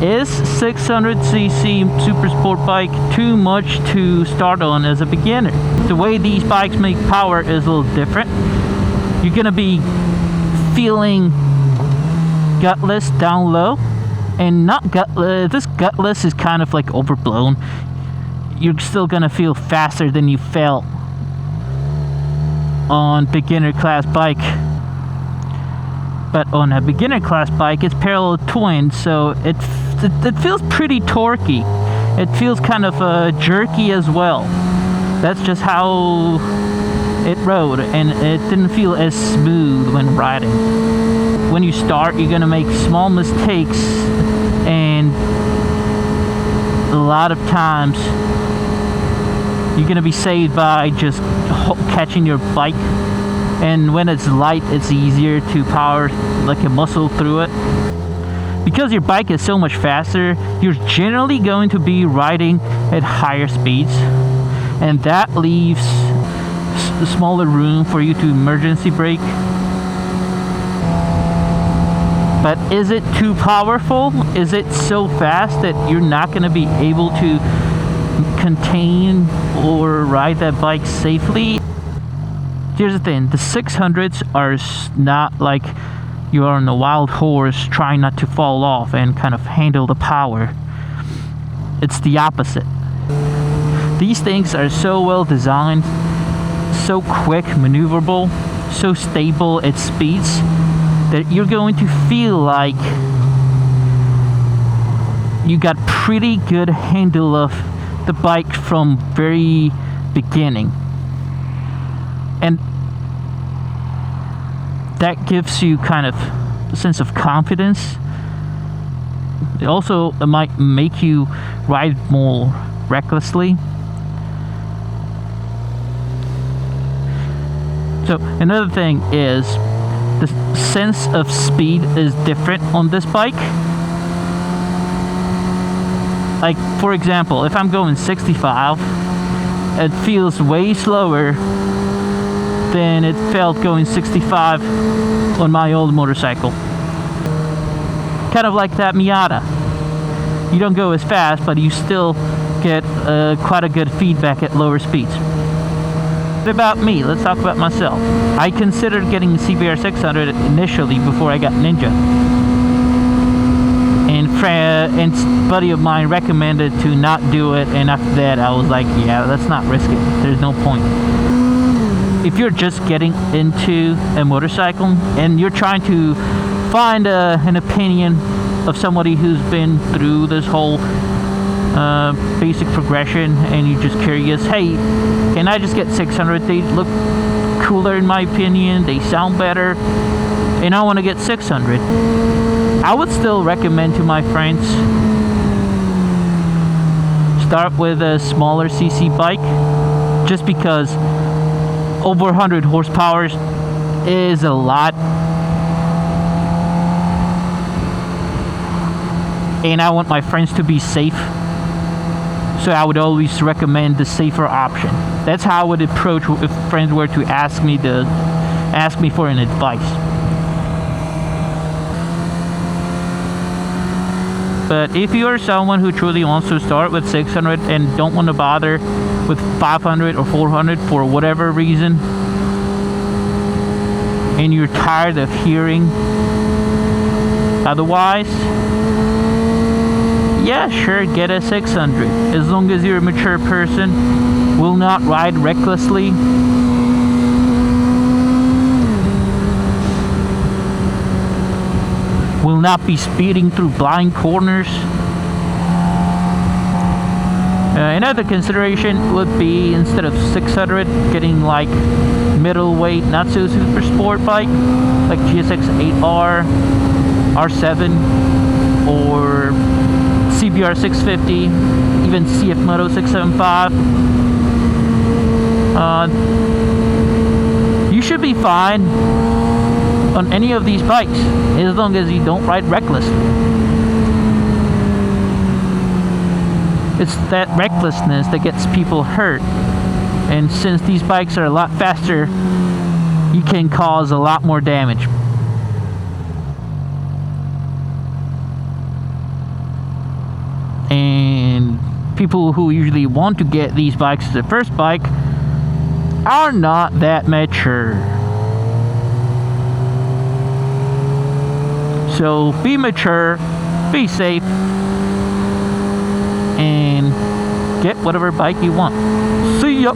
Is 600cc super sport bike too much to start on as a beginner? The way these bikes make power is a little different. You're gonna be feeling gutless down low, and not gutless. This gutless is kind of like overblown. You're still gonna feel faster than you felt on beginner class bike. But on a beginner class bike, it's parallel twin, so it feels pretty torquey. It feels kind of jerky as well. That's just how it rode, and it didn't feel as smooth when riding. When you start, you're gonna make small mistakes, and a lot of times you're gonna be saved by just catching your bike. And when it's light, it's easier to power like a muscle through it. Because your bike is so much faster, you're generally going to be riding at higher speeds, and that leaves smaller room for you to emergency brake. But is it too powerful? Is it so fast that you're not going to be able to contain or ride that bike safely? Here's the thing, the 600s are not like you are on a wild horse trying not to fall off and kind of handle the power. It's the opposite. These things are so well designed, so quick, maneuverable, so stable at speeds that you're going to feel like you got pretty good handle of the bike from very beginning. And that gives you kind of a sense of confidence. It also might make you ride more recklessly. So another thing is the sense of speed is different on this bike. Like, for example, if I'm going 65, it feels way slower than it felt going 65 on my old motorcycle. Kind of like that Miata. You don't go as fast, but you still get quite a good feedback at lower speeds. What about me? Let's talk about myself. I considered getting the GSX-R600 initially before I got Ninja. And a buddy of mine recommended to not do it, and after that I was like, yeah, let's not risk it. There's no point. If you're just getting into a motorcycle and you're trying to find an opinion of somebody who's been through this whole basic progression, and you're just curious, hey, can I just get 600? They look cooler in my opinion, they sound better, and I want to get 600. I would still recommend to my friends, start with a smaller cc bike, just because over 100 horsepower is a lot, and I want my friends to be safe, so I would always recommend the safer option. That's how I would approach if friends were to ask me for an advice. But if you are someone who truly wants to start with 600 and don't want to bother with 500 or 400 for whatever reason, and you're tired of hearing otherwise, yeah, sure, get a 600. As long as you're a mature person, will not ride recklessly, will not be speeding through blind corners. Another consideration would be, instead of 600, getting like middleweight, not so super sport bike like GSX-R, R7, or CBR650, even CF Moto 675. You should be fine on any of these bikes as long as you don't ride recklessly. It's that recklessness that gets people hurt, and since these bikes are a lot faster, you can cause a lot more damage. people who usually want to get these bikes as their first bike are not that mature. So be mature, be safe, and get whatever bike you want. See ya!